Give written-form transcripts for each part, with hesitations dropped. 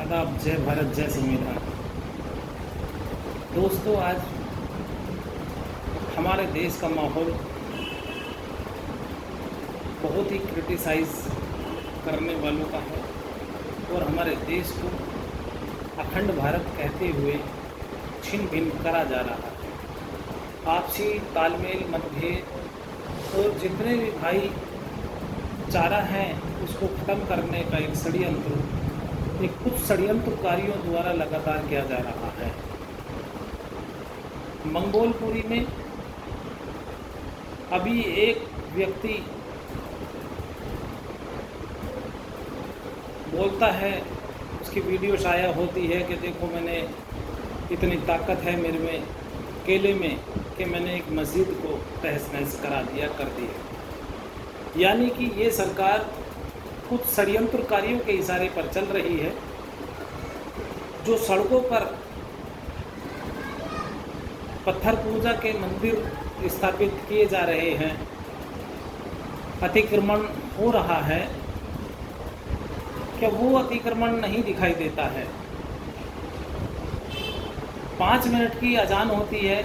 आदाब, जय भारत, जय संविधान। दोस्तों, आज हमारे देश का माहौल बहुत ही क्रिटिसाइज करने वालों का है और हमारे देश को अखंड भारत कहते हुए छिन भिन्न करा जा रहा है। आपसी तालमेल, मतभेद और जितने भी भाईचारा हैं उसको ख़त्म करने का एक षड्यंत्र कुछ षड्यंत्रकारियों द्वारा लगातार किया जा रहा है। मंगोलपुरी में अभी एक व्यक्ति बोलता है, उसकी वीडियो शाया होती है कि देखो मैंने इतनी ताकत है मेरे में, केले में, कि मैंने एक मस्जिद को तहस नहस करा दिया, कर दिया। यानी कि ये सरकार कुछ षड्यंत्रकारियों के इशारे पर चल रही है, जो सड़कों पर पत्थर पूजा के मंदिर स्थापित किए जा रहे हैं, अतिक्रमण हो रहा है। क्या वो अतिक्रमण नहीं दिखाई देता है? 5 मिनट की अजान होती है,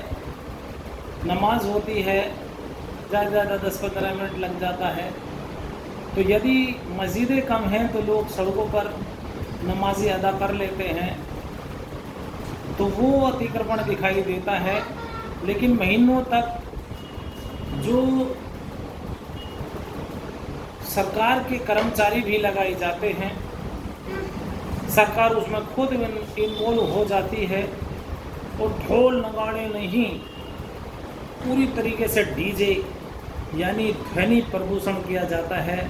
नमाज होती है, ज़्यादा से ज़्यादा 10-15 मिनट लग जाता है। तो यदि मस्जिदें कम हैं तो लोग सड़कों पर नमाज़ी अदा कर लेते हैं, तो वो अतिक्रमण दिखाई देता है। लेकिन महीनों तक जो सरकार के कर्मचारी भी लगाए जाते हैं, सरकार उसमें खुद इन्वॉल्व हो जाती है और ढोल नगाड़े नहीं, पूरी तरीके से डीजे यानी ध्वनि प्रदूषण किया जाता है।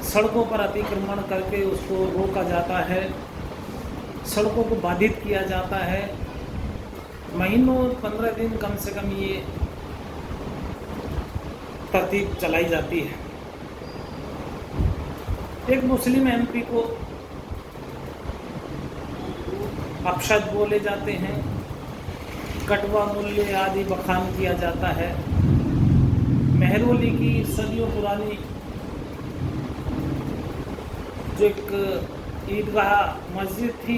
सड़कों पर अतिक्रमण करके उसको रोका जाता है, सड़कों को बाधित किया जाता है। महीनों 15 दिन कम से कम ये तरतीब चलाई जाती है। एक मुस्लिम एमपी को अपशब्द बोले जाते हैं, कटवा मूल्य आदि बखान किया जाता है। मेहरौली की सदियों पुरानी जो एक ईदगाह मस्जिद थी,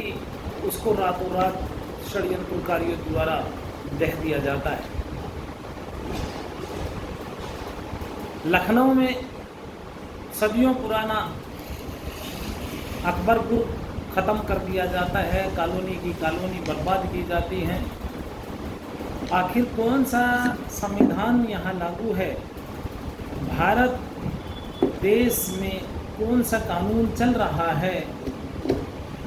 उसको रातों रात षड्यंत्रकारियों द्वारा ढह दिया जाता है। लखनऊ में सदियों पुराना अकबरपुर ख़त्म कर दिया जाता है, कॉलोनी की कॉलोनी बर्बाद की जाती है। आखिर कौन सा संविधान यहाँ लागू है? भारत देश में कौन सा कानून चल रहा है?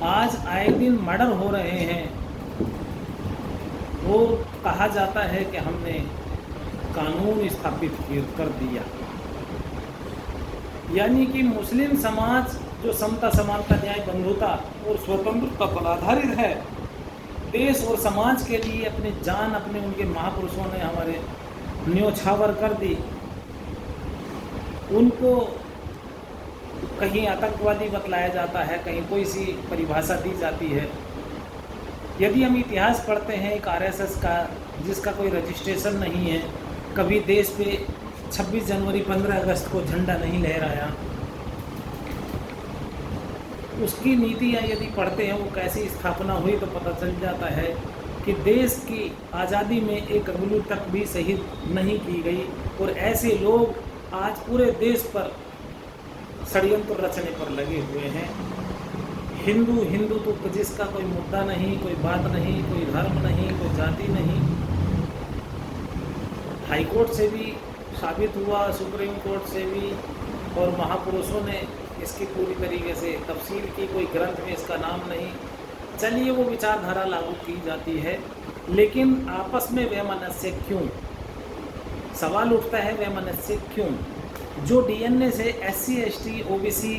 आज आए दिन मर्डर हो रहे हैं और कहा जाता है कि हमने कानून स्थापित कर दिया। यानी कि मुस्लिम समाज जो समता, समानता, न्याय, बंधुता और स्वतंत्रता पर आधारित है, देश और समाज के लिए अपनी जान, अपने उनके महापुरुषों ने हमारे न्योछावर कर दी। उनको कहीं आतंकवादी बतलाया जाता है, कहीं कोई सी परिभाषा दी जाती है। यदि हम इतिहास पढ़ते हैं एक आरएसएस का, जिसका कोई रजिस्ट्रेशन नहीं है, कभी देश पे 26 जनवरी 15 अगस्त को झंडा नहीं लहराया, उसकी नीतियाँ यदि पढ़ते हैं वो कैसी स्थापना हुई, तो पता चल जाता है कि देश की आज़ादी में एक अंगुली तक भी शहीद नहीं की गई। और ऐसे लोग आज पूरे देश पर षड्यंत्र रचने पर लगे हुए हैं। हिंदुत्व जिसका कोई मुद्दा नहीं, कोई बात नहीं, कोई धर्म नहीं, कोई जाति नहीं। हाई कोर्ट से भी साबित हुआ, सुप्रीम कोर्ट से भी, और महापुरुषों ने इसकी पूरी तरीके से तफसील की। कोई ग्रंथ में इसका नाम नहीं। चलिए, वो विचारधारा लागू की जाती है, लेकिन आपस में वैमनस्य क्यों? सवाल उठता है, वैमनस्य क्यों? जो डीएनए से SC, ST, OBC,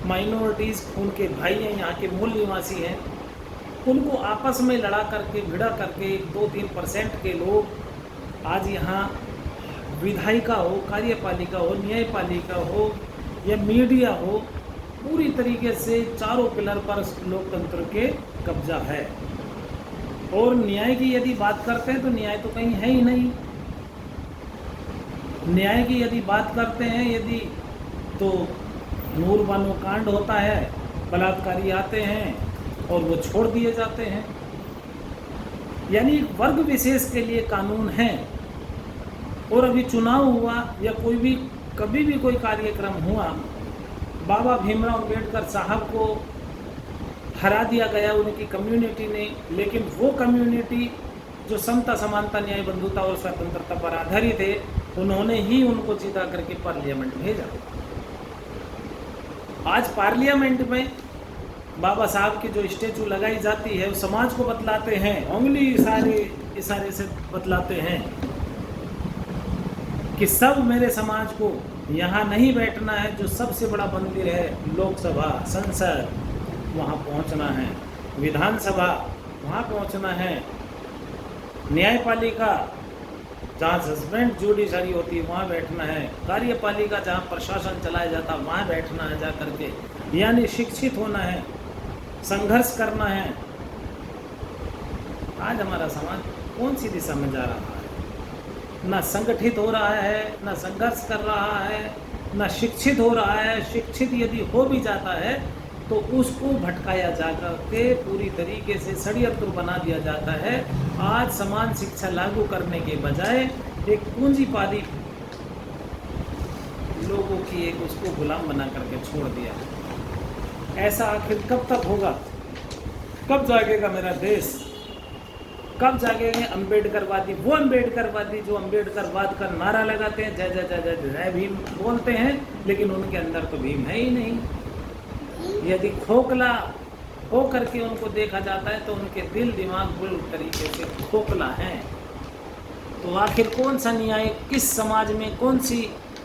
माइनॉरिटीज़ खून के भाई हैं, यहाँ के मूल निवासी हैं, उनको आपस में लड़ा करके, भिड़ा करके 2-3% के लोग आज यहाँ विधायिका हो, कार्यपालिका हो, न्यायपालिका हो या मीडिया हो, पूरी तरीके से चारों पिलर पर लोकतंत्र के कब्जा है। और न्याय की यदि बात करते हैं तो न्याय तो कहीं है ही नहीं। न्याय की यदि बात करते हैं तो नूर बानो कांड होता है, बलात्कारी आते हैं, और वो छोड़ दिए जाते हैं। यानी वर्ग विशेष के लिए कानून है। और अभी चुनाव हुआ या कभी भी कोई कार्यक्रम हुआ, बाबा भीमराव अम्बेडकर साहब को हरा दिया गया उनकी कम्युनिटी ने, लेकिन वो कम्युनिटी जो समता, समानता, न्याय, बंधुता और स्वतंत्रता पर आधारित है, उन्होंने ही उनको जिता करके पार्लियामेंट भेजा। आज पार्लियामेंट में बाबा साहब की जो स्टैचू लगाई जाती है, वो समाज को बतलाते हैं, उंगली इशारे से बतलाते हैं कि सब मेरे समाज को यहाँ नहीं बैठना है। जो सबसे बड़ा मंदिर है लोकसभा, संसद, वहाँ पहुँचना है। विधानसभा, वहाँ पहुँचना है। न्यायपालिका, जहाँ जजमेंट जुडिशरी होती है, वहाँ बैठना है। कार्यपालिका, जहाँ प्रशासन चलाया जाता है, वहाँ बैठना है जा करके। यानी शिक्षित होना है, संघर्ष करना है। आज हमारा समाज कौन सी दिशा में जा रहा है? ना संगठित हो रहा है, ना संघर्ष कर रहा है, ना शिक्षित हो रहा है। शिक्षित यदि हो भी जाता है तो उसको भटकाया जा करके पूरी तरीके से षड्यंत्र बना दिया जाता है। आज समान शिक्षा लागू करने के बजाय एक पूंजीवादी लोगों की एक उसको गुलाम बना करके छोड़ दिया। ऐसा आखिर कब तक होगा? कब जागेगा मेरा देश? कब जागेंगे अम्बेडकरवादी? वो अम्बेडकरवादी जो अम्बेडकरवाद का नारा लगाते हैं, जय जय जय जय जय भीम बोलते हैं, लेकिन उनके अंदर तो भीम है ही नहीं। यदि खोखला हो करके उनको देखा जाता है तो उनके दिल दिमाग पूरी तरीके से खोखला है। तो आखिर कौन सा न्याय, किस समाज में कौन सी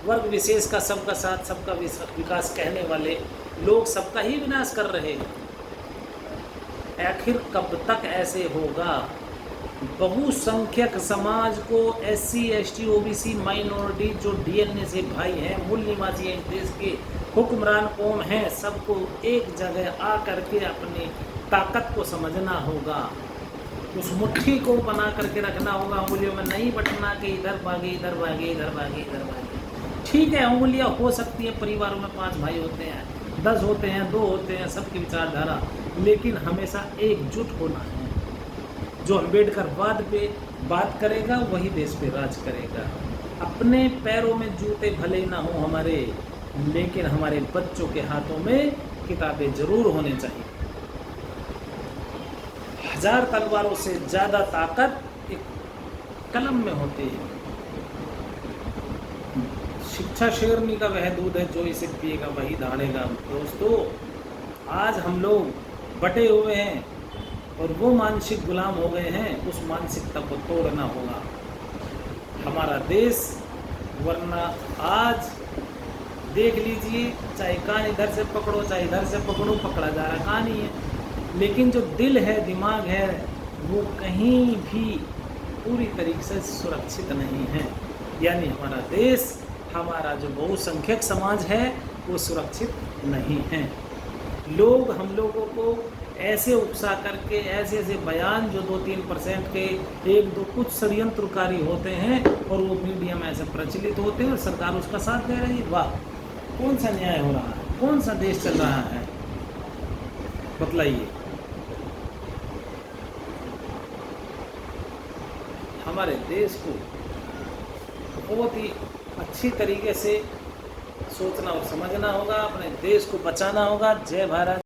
वर्ग विशेष का सबका साथ सबका विकास कहने वाले लोग सबका ही विनाश कर रहे हैं? आखिर कब तक ऐसे होगा? बहुसंख्यक समाज को SC ST OBC माइनॉरिटी जो DNA से भाई हैं, मूल निवासी हैं, देश के हुक्मरान कौन हैं, सबको एक जगह आ करके अपनी ताकत को समझना होगा। उस मुट्ठी को बना करके रखना होगा, उंगलियों में नहीं बटना कि इधर भागे इधर भागे इधर भागे इधर भागे। ठीक है, उंगलियां हो सकती है, परिवारों में 5 भाई होते हैं, 10 होते हैं, 2 होते हैं, सबकी विचारधारा, लेकिन हमेशा एकजुट होना है। जो अम्बेडकरवाद पे बात करेगा वही देश पे राज करेगा। अपने पैरों में जूते भले ना हो हमारे, लेकिन हमारे बच्चों के हाथों में किताबें जरूर होनी चाहिए। 1000 तलवारों से ज़्यादा ताकत एक कलम में होती है। शिक्षा शेरनी का वह दूध है जो इसे पिएगा वही दहाड़ेगा। दोस्तों, आज हम लोग बटे हुए हैं और वो मानसिक गुलाम हो गए हैं। उस मानसिकता को तोड़ना होगा हमारा देश, वरना आज देख लीजिए, चाहे कान इधर से पकड़ो चाहे इधर से पकड़ो, पकड़ा जा रहा कान ही है। लेकिन जो दिल है, दिमाग है, वो कहीं भी पूरी तरीके से सुरक्षित नहीं है। यानी हमारा देश, हमारा जो बहुसंख्यक समाज है, वो सुरक्षित नहीं है। लोग हम लोगों को ऐसे उकसा करके ऐसे बयान जो 2-3% के 1-2 कुछ षड्यंत्रकारी होते हैं और वो मीडिया में ऐसे प्रचलित होते हैं और सरकार उसका साथ दे रही है। वाह, कौन सा न्याय हो रहा है? कौन सा देश चल रहा है? बतलाइए। हमारे देश को बहुत ही अच्छी तरीके से सोचना और समझना होगा, अपने देश को बचाना होगा। जय भारत।